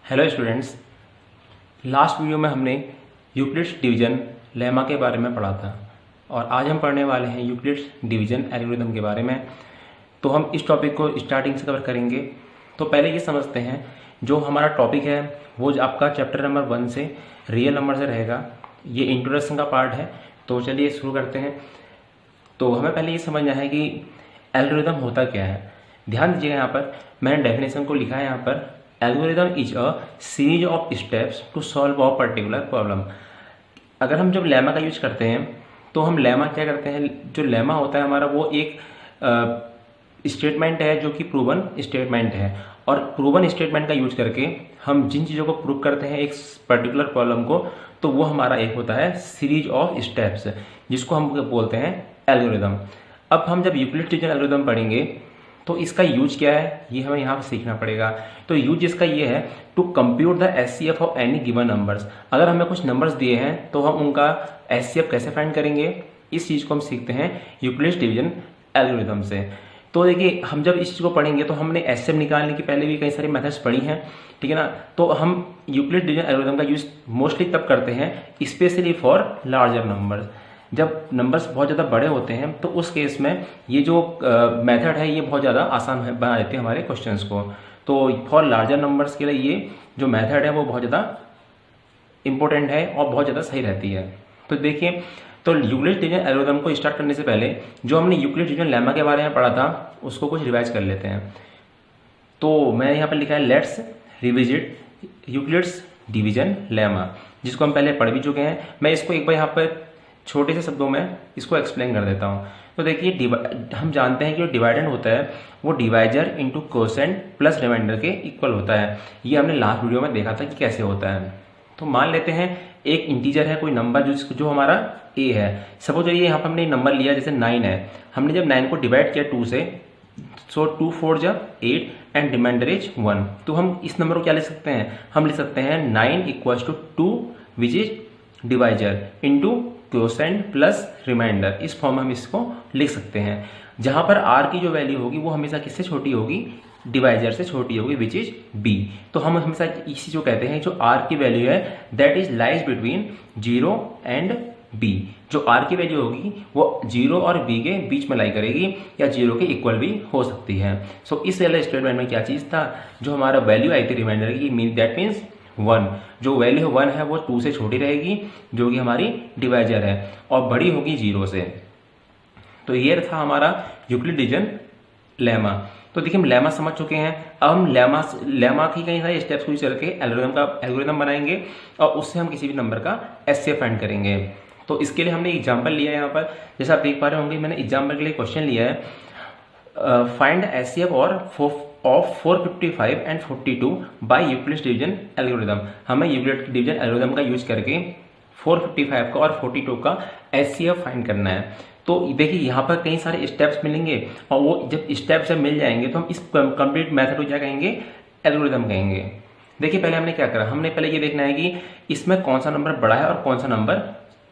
Hello students, last video में हमने Euclid's division lemma के बारे में पढ़ा था और आज हम पढ़ने वाले हैं यूक्लिड्स डिवीजन एल्गोरिथम के बारे में। तो हम इस टॉपिक को स्टार्टिंग से कवर करेंगे। तो पहले ये समझते हैं, जो हमारा टॉपिक है वो आपका चैप्टर नंबर 1 से रियल नंबर से रहेगा। ये इंट्रोडक्शन का पार्ट है। तो चलिए शुरू करते हैं। तो हमें पहले ये समझना है कि एल्गोरिथम होता क्या है। ध्यान दीजिएगा, यहाँ पर मैंने डेफिनेशन को लिखा है। यहाँ पर algorithm is a series of steps to solve a particular problem. अगर हम जब लेमा का यूज करते हैं तो हम लेमा क्या करते हैं, जो लेमा होता है हमारा वो एक स्टेटमेंट है जो कि प्रूवन स्टेटमेंट है। और प्रूवन स्टेटमेंट का यूज करके हम जिन चीज़ों को प्रूव करते हैं एक पर्टिकुलर प्रॉब्लम को, तो वो हमारा एक होता है सीरीज ऑफ स्टेप्स, जिसको हम बोलते हैं एल्गोरिथम। अब हम जब यूक्लिड्स डिवीजन एल्गोरिथम पढ़ेंगे तो इसका यूज क्या है ये हमें यहाँ पर सीखना पड़ेगा। तो यूज इसका ये है, to compute the HCF of any given numbers. अगर हमें कुछ नंबर्स दिए हैं तो हम उनका एचसीएफ कैसे फाइंड करेंगे, इस चीज़ को हम सीखते हैं यूक्लिड्स डिवीजन एल्गोरिथम से। तो देखिए, हम जब इस चीज़ को पढ़ेंगे तो हमने एचसीएफ निकालने की पहले भी कई सारी मेथड्स पढ़ी हैं, ठीक है ना। तो हम यूक्लिड्स डिवीजन एल्गोरिथम का यूज मोस्टली तब करते हैं स्पेशली फॉर लार्जर नंबर्स। जब नंबर्स बहुत ज़्यादा बड़े होते हैं तो उस केस में ये जो मेथड है ये बहुत ज़्यादा आसान बना देते हैं हमारे क्वेश्चंस को। तो फॉर लार्जर नंबर्स के लिए ये जो मेथड है वो बहुत ज़्यादा इंपॉर्टेंट है और बहुत ज़्यादा सही रहती है। तो देखिए, तो यूक्लिड्स डिवीजन एल्गोरिथम को स्टार्ट करने से पहले जो हमने यूक्लिड्स डिवीजन लेमा के बारे में पढ़ा था उसको कुछ रिवाइज कर लेते हैं। तो मैंने यहाँ पर लिखा है, let's revisit Euclid's division lemma, जिसको हम पहले पढ़ भी चुके हैं। मैं इसको एक बार यहाँ पर छोटे से शब्दों में इसको एक्सप्लेन कर देता हूँ। तो देखिए, हम जानते हैं कि जो डिवाइडेंड होता है वो divisor into quotient plus remainder के इक्वल होता है। ये हमने लास्ट वीडियो में देखा था कि कैसे होता है। तो मान लेते हैं एक इंटीजर है, कोई नंबर जो हमारा ए है। सपोज ये यहाँ पर हमने नंबर लिया, जैसे 9 है। हमने जब 9 को डिवाइड किया 2 से, सो 2 4 जा 8 एंड रिमाइंडर इज 1। तो हम इस नंबर को क्या लिख सकते हैं, हम लिख सकते हैं 9 equals to 2 which is divisor into quotient plus remainder. इस फॉर्म में हम इसको लिख सकते हैं, जहां पर आर की जो वैल्यू होगी वो हमेशा किससे छोटी होगी, डिवाइजर से छोटी होगी, विच इज बी। तो हम हमेशा इसी जो कहते हैं, जो आर की वैल्यू है that is lies between 0 and B. जो आर की वैल्यू होगी वो 0 और बी के बीच में लाई करेगी या 0 के इक्वल भी हो सकती है। सो इस वाले स्टेटमेंट में क्या चीज था, जो हमारा वैल्यू आई थी रिमाइंडर की, दैट मीन्स 1। जो वैल्यू 1 है वो 2 से छोटी रहेगी, जो कि हमारी डिवाइजर है, और बड़ी होगी 0 से। तो ये था हमारा यूक्लिड डिवीजन लेमा। तो देखिए, हम लेमा समझ चुके हैं। अब हम लेमा की कई सारे स्टेप्स यूज करके एल्गोरिथम बनाएंगे और उससे हम किसी भी नंबर का एचसीएफ फाइंड करेंगे। तो इसके लिए हमने एग्जाम्पल लिया है। यहाँ पर जैसे आप देख पा रहे होंगे, मैंने एग्जाम्पल के लिए क्वेश्चन लिया है, find HCF of 455 and 42 by Euclid's division algorithm. हमें यूक्लिड्स डिवीजन एल्गोरिथम का यूज करके 455 का और 42 का एचसीएफ फाइंड करना है। तो देखिए, यहाँ पर कई सारे स्टेप्स मिलेंगे और वो जब स्टेप्स जब मिल जाएंगे तो हम इस कंप्लीट मेथड को क्या कहेंगे, एल्गोरिथम कहेंगे। देखिए, पहले हमने क्या करा, हमने पहले ये देखना है कि इसमें कौन सा नंबर बड़ा है और कौन सा नंबर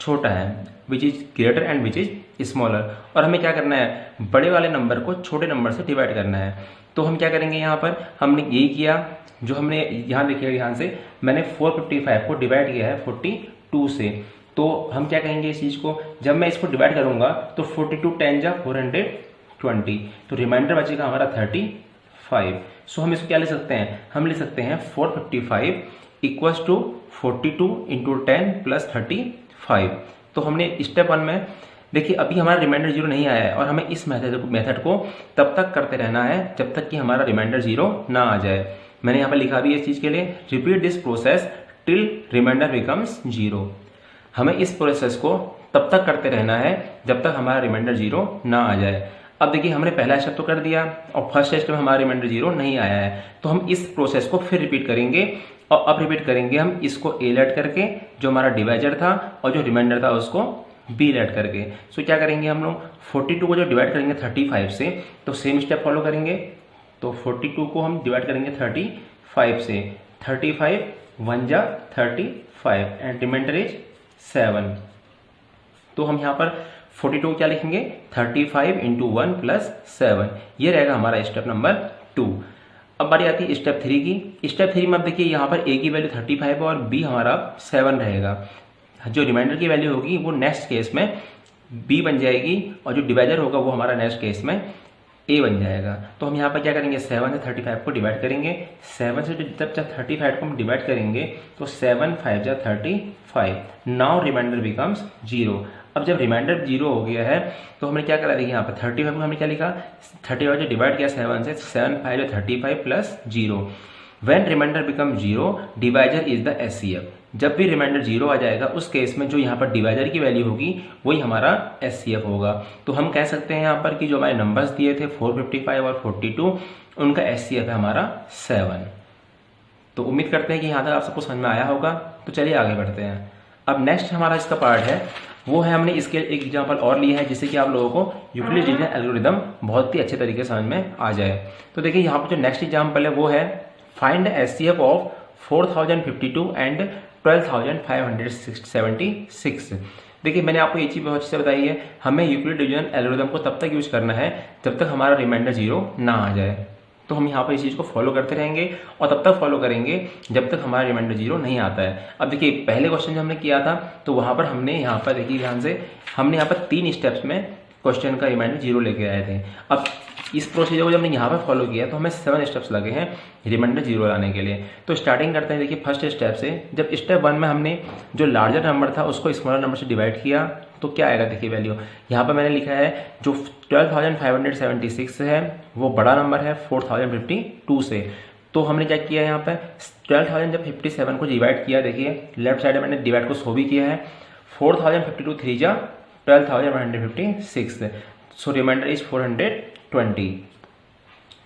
छोटा है, which is greater and which is smaller. और हमें क्या करना है, बड़े वाले नंबर को छोटे नंबर से डिवाइड करना है। तो हम क्या करेंगे, यहाँ पर हमने यही किया जो हमने यहाँ देखिए, ध्यान से मैंने 455 को डिवाइड किया है 42 से। तो हम क्या कहेंगे इस चीज को, जब मैं इसको डिवाइड करूंगा तो 42 10 जा 420, तो रिमाइंडर बचेगा हमारा 35। सो हम इसको क्या ले सकते हैं, हम ले सकते हैं 455 इक्वल्स टू 42 इंटू 10 प्लस 35। तो हमने स्टेप 1 में देखिए, अभी हमारा रिमाइंडर 0 नहीं आया है और हमें इस मेथड को तब तक करते रहना है जब तक कि हमारा रिमाइंडर 0 ना आ जाए। मैंने यहाँ पर लिखा भी इस चीज के लिए, repeat this process till remainder becomes 0। हमें इस प्रोसेस को तब तक करते रहना है जब तक हमारा रिमाइंडर 0 ना आ जाए। अब देखिए, हमने पहला स्टेप तो कर दिया और फर्स्ट स्टेप में हमारा रिमाइंडर 0 नहीं आया है, तो हम इस प्रोसेस को फिर रिपीट करेंगे। और अब रिपीट करेंगे हम इसको ए लेट करके, जो हमारा डिवाइजर था, और जो रिमाइंडर था उसको बी लेट करके। सो क्या करेंगे हम लोग, 42 को जो डिवाइड करेंगे 35 से, तो सेम स्टेप फॉलो करेंगे। तो 42 को हम डिवाइड करेंगे 35 से, 35 1 जा 35 एंड रिमाइंडर इज 7। तो हम यहाँ पर 42 को क्या लिखेंगे, 35 इंटू 1 प्लस 7। ये रहेगा हमारा स्टेप नंबर 2। अब बारी आती है स्टेप 3 की। स्टेप 3 में अब देखिए यहाँ पर a की वैल्यू 35 है और b हमारा 7 रहेगा। जो रिमाइंडर की वैल्यू होगी वो नेक्स्ट केस में b बन जाएगी और जो डिवाइजर होगा वो हमारा नेक्स्ट केस में a बन जाएगा। तो हम यहाँ पर क्या करेंगे, 7 से 35 को डिवाइड करेंगे। 7 से जब 35 को हम डिवाइड करेंगे तो 7 5 जा 35। Now remainder becomes 0। अब जब रिमाइंडर 0 हो गया है तो हमने क्या करा, देखिए यहाँ पर 35 को हमने क्या लिखा, 35 जो डिवाइड किया 7 से, 7 5 जो 35 plus 0। When reminder become 0 divisor is the SCF। जब भी रिमाइंडर 0 आ जाएगा उस केस में जो यहाँ पर डिवाइजर की वैल्यू होगी वही हमारा SCF होगा। तो हम कह सकते हैं यहाँ पर कि जो हमारे नंबर्स दिए थे 455 और 42 उनका SCF है हमारा 7। तो उम्मीद करते हैं कि यहाँ तक आप सबको समझ में आया होगा। तो चलिए आगे बढ़ते हैं। अब नेक्स्ट हमारा इसका पार्ट है वो है, हमने इसके एक एग्जाम्पल और लिया है जिससे कि आप लोगों को यूक्लिड डिवीजन एल्गोरिथम बहुत ही अच्छे तरीके से समझ में आ जाए। तो देखिए यहाँ पर जो नेक्स्ट एग्जाम्पल है वो है फाइंड SCF ऑफ 4052 एंड 12576। देखिए मैंने आपको ये चीज़ बहुत अच्छे से बताई है, हमें यूक्लिड डिवीजन एल्गोरिथम को तब तक यूज करना है जब तक हमारा रिमाइंडर 0 ना आ जाए। तो हम यहाँ पर इस चीज़ को फॉलो करते रहेंगे और तब तक फॉलो करेंगे जब तक हमारा रिमाइंडर 0 नहीं आता है। अब देखिए पहले क्वेश्चन जो हमने किया था तो वहाँ पर हमने यहाँ पर देखिए ध्यान से, हमने यहाँ पर 3 स्टेप्स में क्वेश्चन का रिमाइंडर 0 लेके आए थे। अब इस प्रोसीजर को जब हमने यहाँ पर फॉलो किया तो हमें 7 स्टेप्स लगे हैं रिमाइंडर 0 लाने के लिए। तो स्टार्टिंग करते हैं देखिए फर्स्ट स्टेप से। जब स्टेप 1 में हमने जो लार्जर नंबर था उसको स्मॉलर नंबर से डिवाइड किया तो क्या आएगा, देखिए वैल्यू यहाँ पर मैंने लिखा है जो 12576 है वो बड़ा नंबर है 4052 से। तो हमने क्या किया यहाँ पे 12000 जब 57 को डिवाइड किया, देखिए लेफ्ट साइड में मैंने डिवाइड को 100 भी किया है। 4052 3 जा 12156, सो रिमाइंडर इज 420।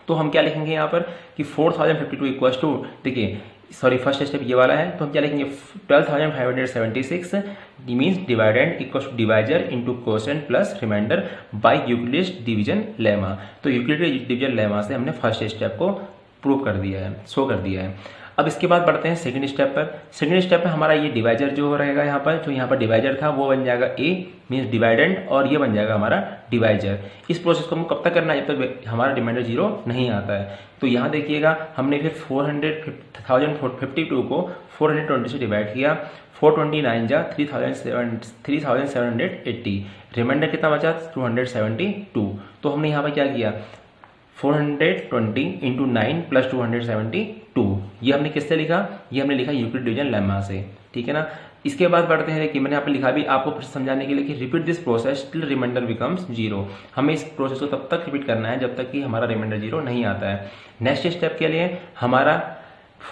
तो हम क्या लिखेंगे यहाँ पर कि 4052 इक्वल टू, देखिए सॉरी फर्स्ट स्टेप ये वाला है, तो हम क्या लिखेंगे 12576 means dividend equal to divisor into quotient plus remainder by Euclid division lemma. तो यूक्लिड डिवीजन लेमा से हमने फर्स्ट स्टेप को प्रूव कर दिया है, शो कर दिया है। अब इसके बाद बढ़ते हैं सेकंड स्टेप पर। सेकंड स्टेप में हमारा ये डिवाइजर जो रहेगा यहाँ पर, जो यहाँ पर डिवाइजर था वो बन जाएगा a मीन्स डिवाइडेंड और ये बन जाएगा हमारा डिवाइजर। इस प्रोसेस को हमको कब तक करना है, जब तक हमारा रिमाइंडर 0 नहीं आता है। तो यहाँ देखिएगा हमने फिर 1052 को 420 से डिवाइड किया, 429 जा 3780, रिमाइंडर कितना बचा 272। तो हमने यहाँ पर क्या किया 420 इंटू 9 प्लस 272, ये हमने किससे लिखा, ये हमने लिखा यूक्लिड डिवीजन लेमा से, ठीक है ना। इसके बाद बढ़ते हैं कि मैंने यहाँ पे लिखा भी आपको समझाने के लिए कि repeat this process till remainder becomes 0। हमें इस प्रोसेस को तब तक रिपीट करना है जब तक कि हमारा रिमाइंडर 0 नहीं आता है। नेक्स्ट स्टेप के लिए हमारा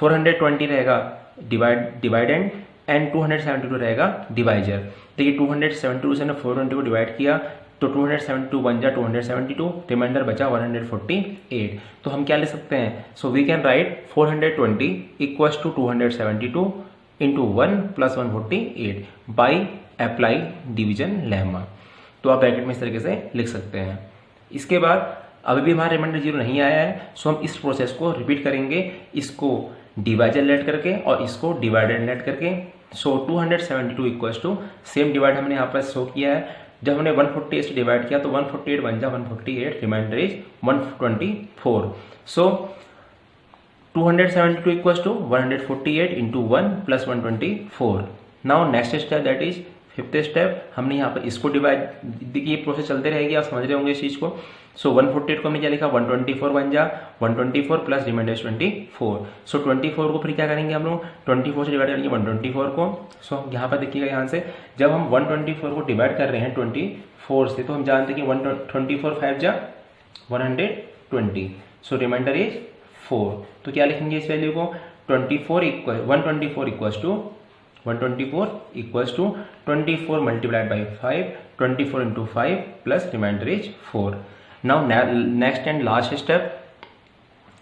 420 रहेगा डिवाइडेंड एंड 272 रहेगा डिवाइजर। देखिए 272 से 420 को डिवाइड किया तो 272 बन जा 272, रिमाइंडर बचा 148। तो हम क्या ले सकते हैं, so we can write 420 equals to 272 into 1 plus 148 by apply division lemma. तो आप ब्रैकेट में इस तरीके से लिख सकते हैं। इसके बाद अभी भी हमारा रिमाइंडर 0 नहीं आया है, सो हम इस प्रोसेस को रिपीट करेंगे, इसको डिवाइजर लेट करके और इसको डिवाइडेड लेट करके। सो 272 इक्वल्स टू सेम डिवाइड हमने यहाँ पर शो किया है, जब हमने 148 से डिवाइड किया तो 148 बन जा 148, remainder is 124। So 272 equals to 148 into 1 plus 124। Now next step that is fifth step, हमने यहाँ पर इसको डिवाइड, देखिए ये प्रोसेस चलते रहेगी, आप समझ रहे होंगे इस चीज़ को। सो 148 को हमने क्या लिखा 124 बन जा 124 प्लस रिमाइंडर 24। सो 24 को फिर क्या करेंगे हम लोग 24 से डिवाइड करेंगे 124 को। सो यहाँ पर देखिएगा यहाँ से जब हम 124 को डिवाइड कर रहे हैं 24 से, तो हम जानते हैं कि 124 5 जा 120, सो रिमाइंडर इज 4। तो क्या लिखेंगे इस वैल्यू को 124 equals to 24 multiplied by 5, 24 into 5 plus remainder is 4। Now next and last step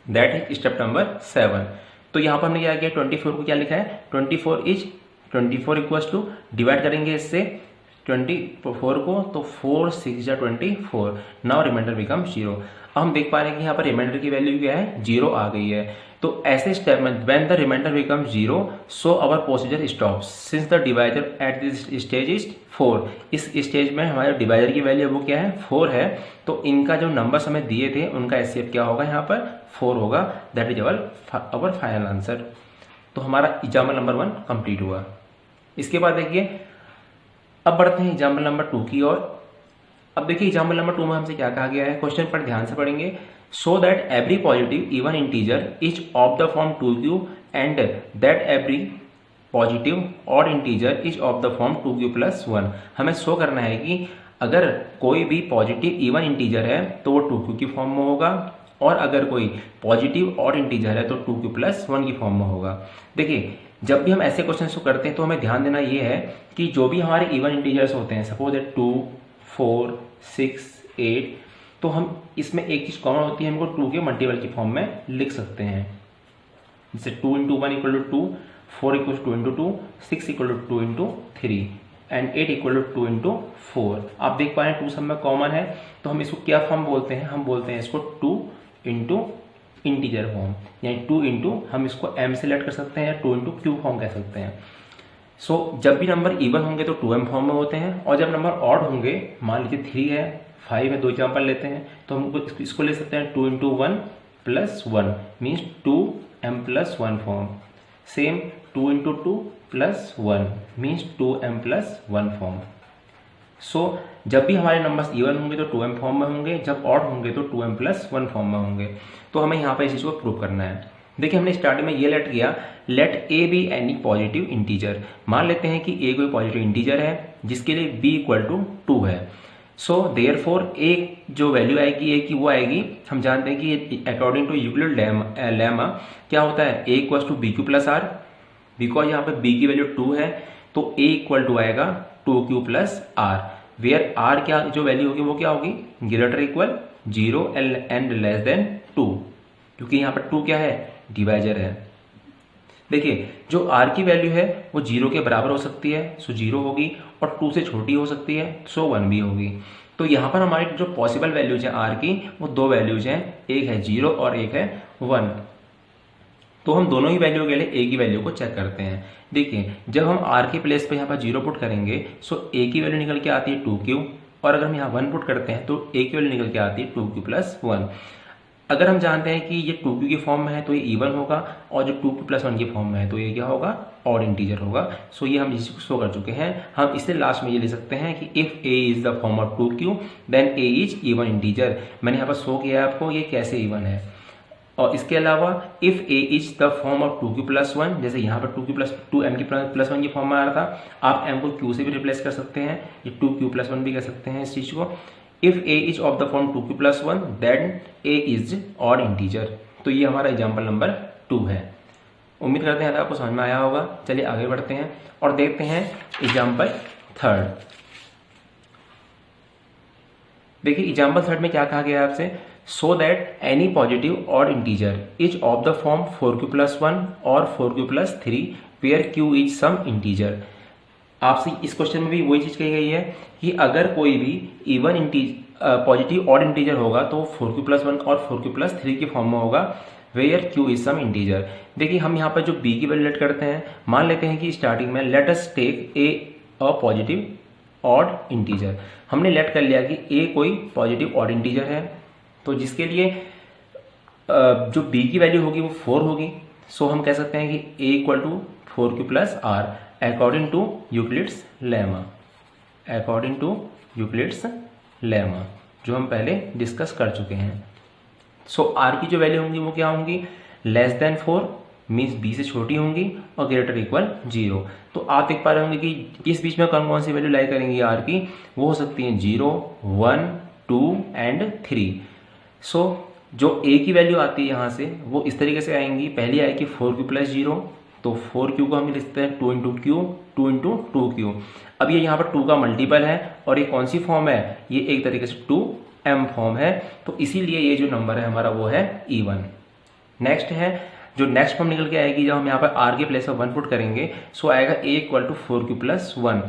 that is step number 7। तो यहाँ पर हमने क्या किया 24 को क्या लिखा है 24 इक्वल्स टू डिवाइड करेंगे इससे 24 को, तो 4 6 जा 24, नाउ रिमाइंडर बिकम 0। अब हम देख पा रहे हैं कि यहाँ पर रिमाइंडर की वैल्यू क्या है, 0 आ गई है। तो ऐसे स्टेप में when the remainder become 0 so our procedure stops since the divisor at this stage is 4। इस स्टेज में हमारे डिवाइजर की वैल्यू वो क्या है, 4 है। तो इनका जो नंबर्स हमें दिए थे उनका एचसीएफ क्या होगा, यहाँ पर 4 होगा। That is our final answer. तो हमारा एग्जाम्पल नंबर 1 कंप्लीट हुआ। इसके बाद देखिए अब बढ़ते हैं एग्जाम्पल नंबर 2 की ओर। अब देखिए एग्जाम्पल नंबर 2 में हमसे क्या कहा गया है, क्वेश्चन पर ध्यान से पढ़ेंगे। So that every positive even integer is of the form 2q and that every positive odd integer is of the form 2q + 1। हमें शो करना है कि अगर कोई भी पॉजिटिव इवन इंटीजर है तो वो 2q की फॉर्म में होगा, और अगर कोई पॉजिटिव ऑड इंटीजर है तो 2q + 1 की फॉर्म में होगा। देखिए जब भी हम ऐसे क्वेश्चन को करते हैं तो हमें ध्यान देना ये है कि जो भी हमारे इवन इंटीजर्स होते हैं, सपोज दैट 2 4 6 8, तो हम इसमें एक चीज कॉमन होती है, हमको 2 के मल्टीपल की फॉर्म में लिख सकते हैं। जैसे 2 × 1 = 2, 4 = 2 × 2, 6 = 2 × 3 एंड 8 = 2 × 4। आप देख पा रहे हैं 2 सब में कॉमन है, तो हम इसको क्या फॉर्म बोलते हैं, हम बोलते हैं इसको 2 × इंटीजर फॉर्म, यानी 2 × हम इसको m से लेट कर सकते हैं, 2 × q फॉर्म कह सकते हैं। सो जब भी नंबर इवन होंगे तो 2m फॉर्म में होते हैं, और जब नंबर ऑड होंगे, मान लीजिए 3 है 5 है, 2 एग्जाम्पल लेते हैं, तो हम इसको ले सकते हैं 2 × 1 + 1 means 2m + 1 form. Same 2 × 2 + 1 means 2m + 1 form. So जब भी हमारे नंबर्स इवन होंगे तो 2m फॉर्म में होंगे, जब ऑड होंगे तो 2m + 1 फॉर्म में होंगे। तो हमें यहाँ पर इस चीज को प्रूव करना है। देखिए हमने स्टार्टिंग में ये लेट किया, let a B any positive integer. मान लेते हैं कि a कोई पॉजिटिव इंटीजर है जिसके लिए b = 2 है। सो देयरफॉर a जो वैल्यू आएगी a की वो आएगी, हम जानते हैं कि अकॉर्डिंग टू यूक्लिड लेमा क्या होता है, a = bq + r। बिकॉज यहाँ पे b की वैल्यू 2 है तो a = आएगा 2q + r, वेयर r क्या जो वैल्यू होगी वो क्या होगी, > 0 एंड <2, क्योंकि यहाँ पर 2 क्या है, डिवाइजर है। देखिए जो r की वैल्यू है वो 0 के बराबर हो सकती है, सो 0 होगी, और 2 से छोटी हो सकती है, सो 1 भी होगी। तो यहाँ पर हमारी जो पॉसिबल वैल्यूज हैं r की वो 2 वैल्यूज हैं, एक है 0 और एक है 1। तो हम दोनों ही वैल्यू के लिए a की वैल्यू को चेक करते हैं। देखिए जब हम r के प्लेस पे यहाँ पर 0 पुट करेंगे, सो a की वैल्यू निकल के आती है 2q, और अगर हम यहाँ 1 पुट करते हैं तो a की वैल्यू निकल के आती है 2q + 1। अगर हम जानते हैं कि ये 2q की फॉर्म में है तो ये इवन होगा, और जो 2q + 1 की फॉर्म में है तो ये क्या होगा, ऑड इंटीजर होगा। सो ये हम इसको शो कर चुके हैं। हम इससे लास्ट में ये ले सकते हैं कि if a is the form of 2q then a is even integer. मैंने यहाँ पर शो किया है आपको ये कैसे इवन है। और इसके अलावा if a is the form of 2q + 1, जैसे यहाँ पर 2m + 1 की फॉर्म में आ रहा था, आप m को q से भी रिप्लेस कर सकते हैं, ये 2q + 1 भी कह सकते हैं इस चीज को। If a is of the form 2q + 1 then a is odd integer। तो ये हमारा एग्जाम्पल नंबर 2 है। उम्मीद करते हैं आपको समझ में आया होगा। चलिए आगे बढ़ते हैं और देखते हैं एग्जाम्पल 3। देखिए एग्जाम्पल 3 में क्या कहा गया है आपसे, so that any positive odd integer is of the form 4q + 1 और 4q + 3 where q is some integer. आपसे इस क्वेश्चन में भी वही चीज कही गई है कि अगर कोई भी इवन पॉजिटिव ऑड इंटीजर होगा तो 4q + 1 और 4q + 3 की फॉर्म में होगा, where q is some integer. देखिए हम यहाँ पर जो b की वैल्यू लेट करते हैं, मान लेते हैं कि स्टार्टिंग में let us take a positive odd integer. हमने लेट कर लिया कि a कोई पॉजिटिव ऑड इंटीजर है, तो जिसके लिए जो b की वैल्यू होगी वो 4 होगी। सो हम कह सकते हैं कि a = 4q + r according to Euclid's lemma, according to Euclid's lemma जो हम पहले डिस्कस कर चुके हैं। सो r की जो वैल्यू होंगी वो क्या होंगी, <4 मीन्स b से छोटी होंगी और > 0। तो आप देख पा रहे होंगे कि इस बीच में कौन कौन सी वैल्यू लाई करेंगी r की, वो हो सकती हैं 0 1 2 एंड 3। सो जो a की वैल्यू आती है यहाँ से वो इस तरीके से आएंगी, पहली आएगी 4q + 0, तो 4q को हम लिखते हैं 2 × q 2 × 2q। अब ये यहाँ पर 2 का मल्टीपल है और ये कौन सी फॉर्म है, ये एक तरीके से 2m फॉर्म है, तो इसीलिए ये जो नंबर है हमारा वो है इवन। नेक्स्ट है जो नेक्स्ट फॉर्म निकल के आएगी, जब हम यहाँ पर r के प्लेस पर 1 पुट करेंगे, सो आएगा a = 4q + 1।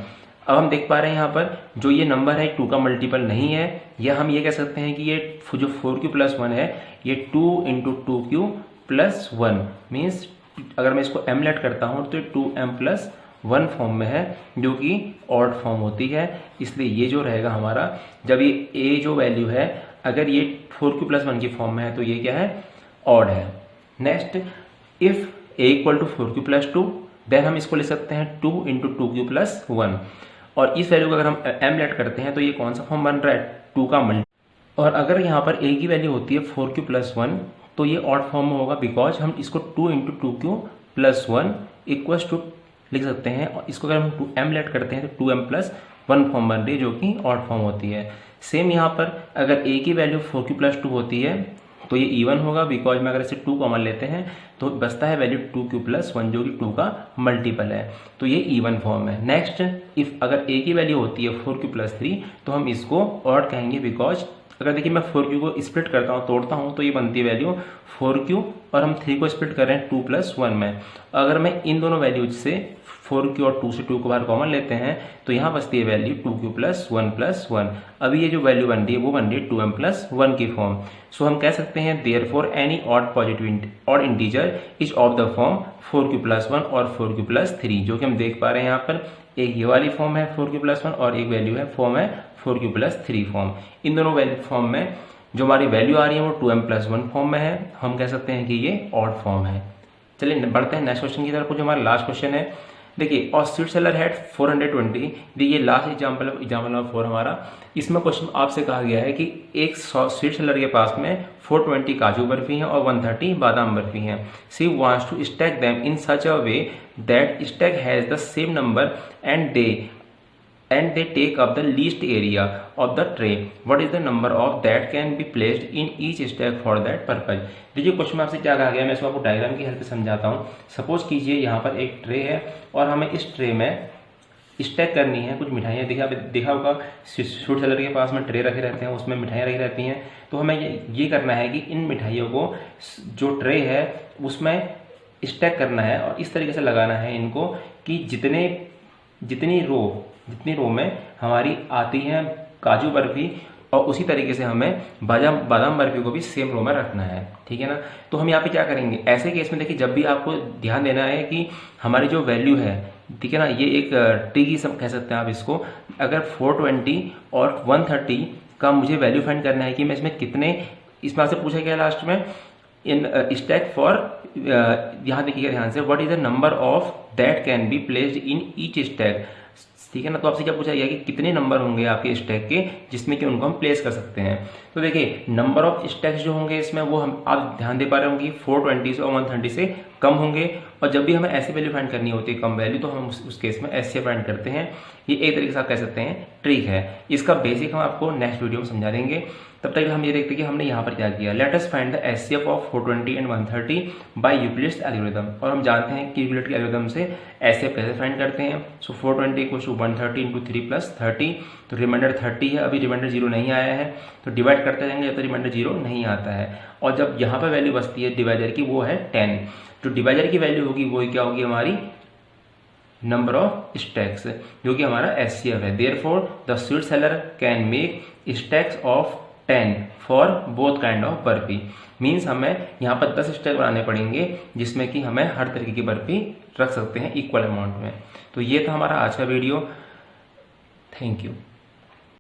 अब हम देख पा रहे हैं यहाँ पर जो ये नंबर है 2 का मल्टीपल नहीं है, या हम ये कह सकते हैं कि ये जो 4q + 1 है ये 2 × 2q + 1 मीन्स अगर मैं इसको m लेट करता हूँ तो 2m + 1 फॉर्म में है, जो कि ऑड फॉर्म होती है। इसलिए ये जो रहेगा हमारा, जब ये a जो वैल्यू है अगर ये 4q + 1 की फॉर्म में है तो ये क्या है, ऑड है। Next, if a = 4q + 2 then हम इसको लिख सकते हैं 2 × 2q + 1, और इस वैल्यू को अगर हम m लेट करते हैं तो ये कौन सा फॉर्म बन रहा है, 2 का मल्टी। और अगर यहाँ पर a की वैल्यू होती है 4q + 1 तो ये ऑड फॉर्म में होगा, बिकॉज हम इसको 2 × 2q + 1 = लिख सकते हैं, और इसको अगर हम m लेट करते हैं तो 2m + 1 फॉर्म बन रही है, जो कि ऑड फॉर्म होती है। सेम यहाँ पर अगर a की वैल्यू 4q + 2 होती है तो ये इवन होगा, बिकॉज में अगर इसे 2 कॉमन लेते हैं तो बचता है वैल्यू 2q + 1 जो कि 2 का मल्टीपल है, तो ये इवन फॉर्म है। नेक्स्ट, इफ अगर a की वैल्यू होती है 4q + 3 तो हम इसको ऑड कहेंगे, बिकॉज अगर देखिए मैं 4q को स्प्लिट करता हूँ, तोड़ता हूँ, तो ये बनती है वैल्यू 4q, और हम 3 को स्प्लिट कर रहे हैं 2 + 1 में। अगर मैं इन दोनों वैल्यूज से 4q और 2 से 2 को बाहर कॉमन लेते हैं तो यहाँ बचती है वैल्यू 2q + 1 + 1। अभी ये जो वैल्यू बन रही है वो बन रही है 2m + 1 की फॉर्म। सो हम कह सकते हैं therefore any odd integer is of the form 4q + 1 और 4q + 3, जो कि हम देख पा रहे हैं यहाँ पर एक ये वाली फॉर्म है 4q + 1 और एक वैल्यू है फॉर्म है 4q + 3 फॉर्म। इन दोनों वैल्यू फॉर्म में जो हमारी वैल्यू आ रही है वो 2m + 1 फॉर्म में है, हम कह सकते हैं कि ये ऑड फॉर्म है। चलिए बढ़ते हैं नेक्स्ट क्वेश्चन की तरफ, जो हमारा लास्ट क्वेश्चन है। देखिए, और स्वीट सेलर हैड 420, ये लास्ट एग्जाम्पल नंबर 4 हमारा। इसमें क्वेश्चन आपसे कहा गया है कि एक स्वीट सेलर के पास में 420 काजू बर्फी हैं और 130 बादाम बर्फी हैं। She wants to stack them in such a way that stack has the same number and they take up the least area of the tray. What is the number of that can be placed in each stack for that purpose? देखिए question में आपसे क्या कहा गया, मैं इसको आपको diagram की हेल्प से समझाता हूँ। सपोज कीजिए यहाँ पर एक ट्रे है और हमें इस ट्रे में स्टैक करनी है कुछ मिठाइयाँ। देखा होगा फ्रूट सेलर के पास में ट्रे रखे रहते हैं, उसमें मिठाइयाँ रखी रहती हैं। तो हमें ये करना है कि इन मिठाइयों को जो ट्रे है उसमें स्टैक करना है, और इस तरीके से लगाना है इनको कि जितनी रो में हमारी आती है काजू बर्फी, और उसी तरीके से हमें बादाम बर्फी को भी सेम रो में रखना है, ठीक है ना। तो हम यहाँ पे क्या करेंगे, ऐसे केस में देखिए जब भी आपको ध्यान देना है कि हमारी जो वैल्यू है, ठीक है ना, ये एक ट्री की कह सकते हैं आप इसको। अगर 420 और 130 का मुझे वैल्यू फाइंड करना है कि मैं इसमें कितने, इसमें आपसे पूछा गया लास्ट में इन स्टैक फॉर, यहाँ देखिएगा ध्यान से, what is the number of that can be placed in each stack, ठीक है ना। तो आपसे क्या पूछा गया कि कितने नंबर होंगे आपके स्टैक के जिसमें कि उनको हम प्लेस कर सकते हैं। तो देखिए नंबर ऑफ स्टैक्स जो होंगे इसमें वो हम आप ध्यान दे पा रहे होंगे 420 और 130 से कम होंगे, और जब भी हमें ऐसी वैल्यू फाइंड करनी होती है कम वैल्यू, तो हम उस केस में ऐसे फाइंड करते हैं। ये एक तरीके से आप कह सकते हैं ट्रिक है। इसका बेसिक हम आपको नेक्स्ट वीडियो में समझा देंगे। तब तक हम ये देखते हैं कि हमने यहाँ पर क्या किया। Let us find the HCF of 420 and 130 by Euclid's algorithm. और हम जानते हैं कि यूक्लिड के एल्गोरिथम से एचसीएफ कैसे फाइंड करते हैं। सो 420 = 130 × 3 + 30, तो रिमाइंडर 30 है, अभी रिमाइंडर 0 नहीं आया है, तो डिवाइड करते जाएंगे जब तक रिमाइंडर 0 नहीं आता है। और जब यहाँ पर वैल्यू बचती है डिवाइडर की, वो है 10। जो डिवाइडर की वैल्यू होगी वो क्या होगी, हमारी नंबर ऑफ स्टैक्स, जो कि हमारा एचसीएफ है। Therefore the sweet seller can make stacks of 10 for both kind of barfi. Means हमें यहाँ पर 10 स्टैक बनाने पड़ेंगे जिसमें कि हमें हर तरीके की बर्फी रख सकते हैं इक्वल अमाउंट में। तो ये था हमारा आज का वीडियो। Thank you.